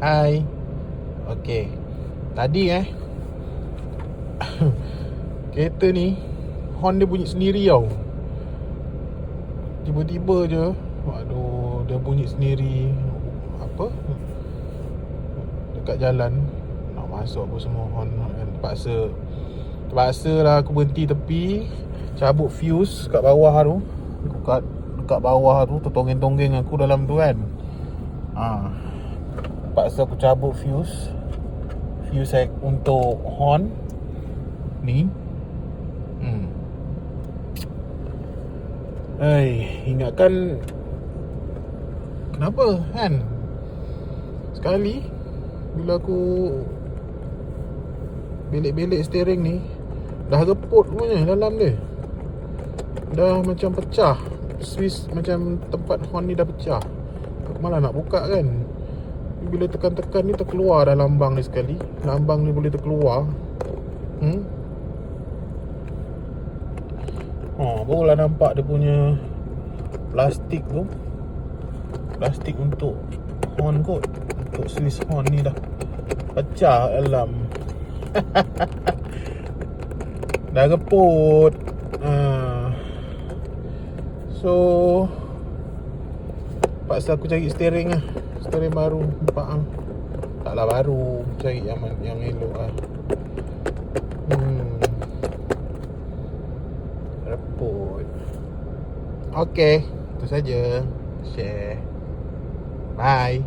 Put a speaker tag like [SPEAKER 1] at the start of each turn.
[SPEAKER 1] Hai. Okey. Tadi kereta ni horn dia bunyi sendiri tau. Tiba-tiba je, aduh, dia bunyi sendiri. Apa? Dekat jalan nak masuk apa semua horn kan. Terpaksa lah aku berhenti tepi, cabut fuse kat bawah tu. Dekat bawah tu tertonggeng-tonggeng aku dalam tu kan. Terpaksa aku cabut fuse untuk horn ni. Ingatkan kenapa kan, sekali bila aku belik-belik steering ni, dah reput punya dalam dia. Dah macam pecah. Switch macam tempat horn ni dah pecah. Aku malah nak buka kan. Bila tekan-tekan ni terkeluar dah lambang ni sekali. Lambang ni boleh terkeluar. Barulah nampak dia punya plastik tu. Plastik untuk horn kot. Untuk switch horn ni dah pecah dalam. Dah reput. So paksa aku cari steering lah. Steering baru. Nampak taklah baru. Cari yang elok lah. Reput. Okay, itu saja. Share. Bye.